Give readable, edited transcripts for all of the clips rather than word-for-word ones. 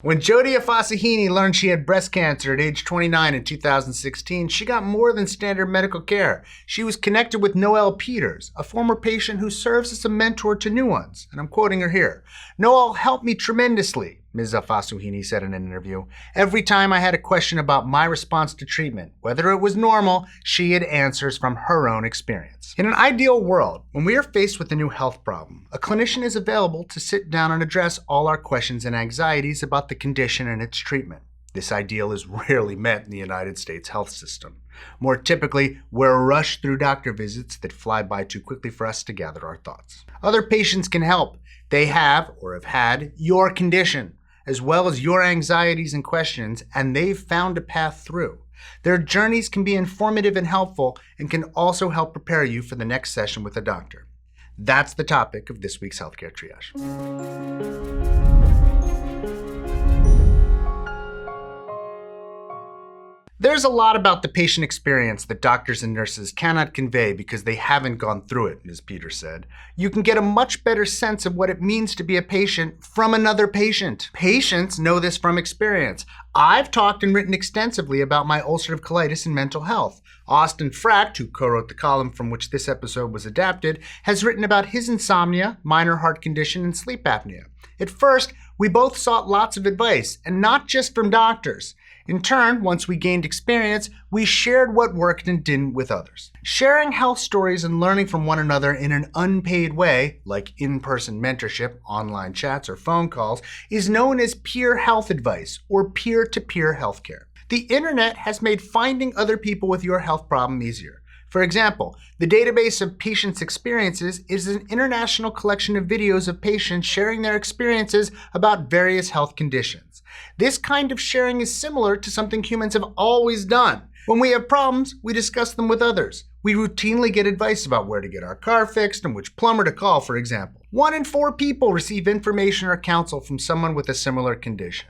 When Jodie Afasahini learned she had breast cancer at age 29 in 2016, she got more than standard medical care. She was connected with Noelle Peters, a former patient who serves as a mentor to new ones. And I'm quoting her here. "Noelle helped me tremendously," Ms. Afasahini said in an interview. "Every time I had a question about my response to treatment, whether it was normal, she had answers from her own experience." In an ideal world, when we are faced with a new health problem, a clinician is available to sit down and address all our questions and anxieties about the condition and its treatment. This ideal is rarely met in the United States health system. More typically, we're rushed through doctor visits that fly by too quickly for us to gather our thoughts. Other patients can help. They have, or have had, your condition, as well as your anxieties and questions, and they've found a path through. Their journeys can be informative and helpful and can also help prepare you for the next session with a doctor. That's the topic of this week's Healthcare Triage. There's a lot about the patient experience that doctors and nurses cannot convey because they haven't gone through it, Ms. Peters said. You can get a much better sense of what it means to be a patient from another patient. Patients know this from experience. I've talked and written extensively about my ulcerative colitis and mental health. Austin Fracht, who co-wrote the column from which this episode was adapted, has written about his insomnia, minor heart condition, and sleep apnea. At first, we both sought lots of advice, and not just from doctors. In turn, once we gained experience, we shared what worked and didn't with others. Sharing health stories and learning from one another in an unpaid way, like in-person mentorship, online chats, or phone calls, is known as peer health advice or peer-to-peer healthcare. The internet has made finding other people with your health problem easier. For example, the database of patients' experiences is an international collection of videos of patients sharing their experiences about various health conditions. This kind of sharing is similar to something humans have always done. When we have problems, we discuss them with others. We routinely get advice about where to get our car fixed and which plumber to call, for example. 1 in 4 people receive information or counsel from someone with a similar condition.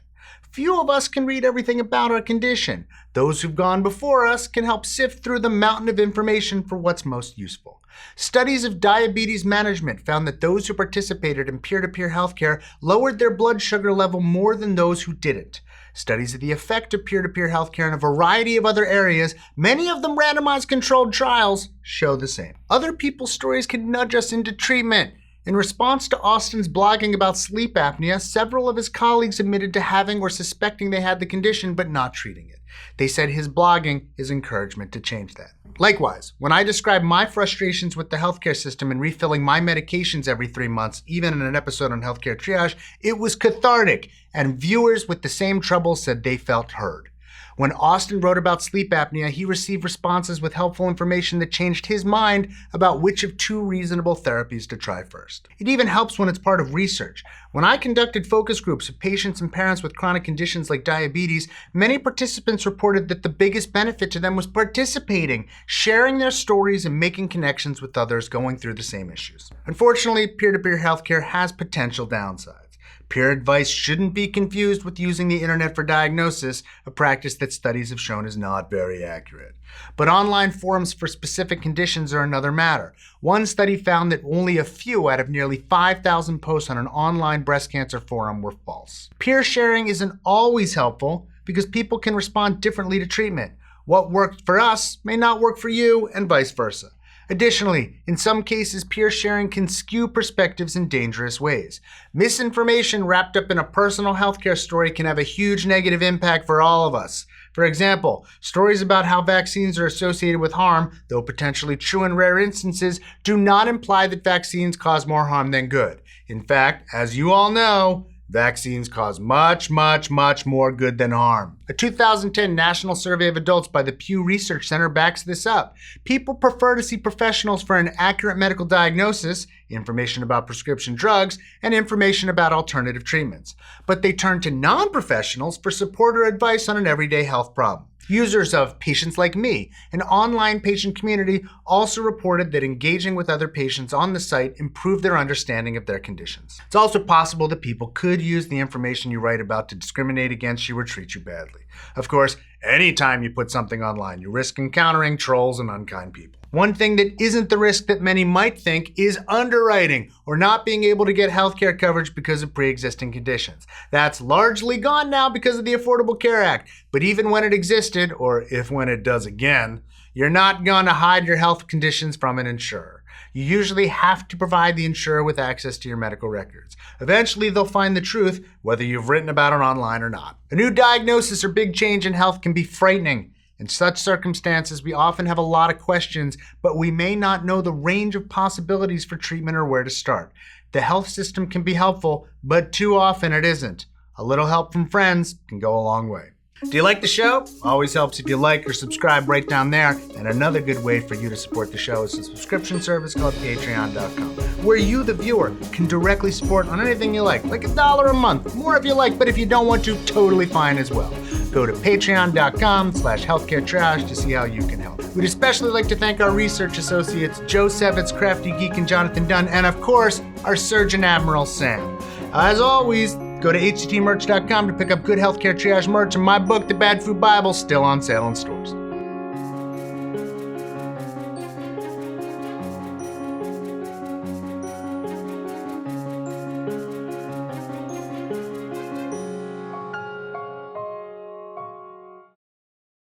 Few of us can read everything about our condition. Those who've gone before us can help sift through the mountain of information for what's most useful. Studies of diabetes management found that those who participated in peer-to-peer healthcare lowered their blood sugar level more than those who didn't. Studies of the effect of peer-to-peer healthcare in a variety of other areas, many of them randomized controlled trials, show the same. Other people's stories can nudge us into treatment. In response to Austin's blogging about sleep apnea, several of his colleagues admitted to having or suspecting they had the condition but not treating it. They said his blogging is encouragement to change that. Likewise, when I described my frustrations with the healthcare system and refilling my medications every 3 months, even in an episode on Healthcare Triage, it was cathartic, and viewers with the same trouble said they felt heard. When Austin wrote about sleep apnea, he received responses with helpful information that changed his mind about which of 2 reasonable therapies to try first. It even helps when it's part of research. When I conducted focus groups of patients and parents with chronic conditions like diabetes, many participants reported that the biggest benefit to them was participating, sharing their stories, and making connections with others going through the same issues. Unfortunately, peer-to-peer healthcare has potential downsides. Peer advice shouldn't be confused with using the internet for diagnosis, a practice that studies have shown is not very accurate. But online forums for specific conditions are another matter. One study found that only a few out of nearly 5,000 posts on an online breast cancer forum were false. Peer sharing isn't always helpful because people can respond differently to treatment. What worked for us may not work for you, and vice versa. Additionally, in some cases, peer sharing can skew perspectives in dangerous ways. Misinformation wrapped up in a personal healthcare story can have a huge negative impact for all of us. For example, stories about how vaccines are associated with harm, though potentially true in rare instances, do not imply that vaccines cause more harm than good. In fact, as you all know, vaccines cause much more good than harm. A 2010 national survey of adults by the Pew Research Center backs this up. People prefer to see professionals for an accurate medical diagnosis, information about prescription drugs, and information about alternative treatments. But they turn to non-professionals for support or advice on an everyday health problem. Users of Patients Like Me, an online patient community, also reported that engaging with other patients on the site improved their understanding of their conditions. It's also possible that people could use the information you write about to discriminate against you or treat you badly. Of course, anytime you put something online, you risk encountering trolls and unkind people. One thing that isn't the risk that many might think is underwriting or not being able to get healthcare coverage because of pre-existing conditions. That's largely gone now because of the Affordable Care Act. But even when it existed, or if when it does again, you're not going to hide your health conditions from an insurer. You usually have to provide the insurer with access to your medical records. Eventually, they'll find the truth, whether you've written about it online or not. A new diagnosis or big change in health can be frightening. In such circumstances, we often have a lot of questions, but we may not know the range of possibilities for treatment or where to start. The health system can be helpful, but too often it isn't. A little help from friends can go a long way. Do you like the show? Always helps if you like or subscribe right down there. And another good way for you to support the show is a subscription service called patreon.com, where you, the viewer, can directly support on anything you like $1 a month, more if you like, but if you don't want to, totally fine as well. Go to patreon.com/healthcaretriage to see how you can help. We'd especially like to thank our research associates, Joe Sevitz, Crafty Geek, and Jonathan Dunn, and of course, our Surgeon Admiral Sam. As always, go to hctmerch.com to pick up good healthcare triage merch, and my book, The Bad Food Bible, still on sale in stores.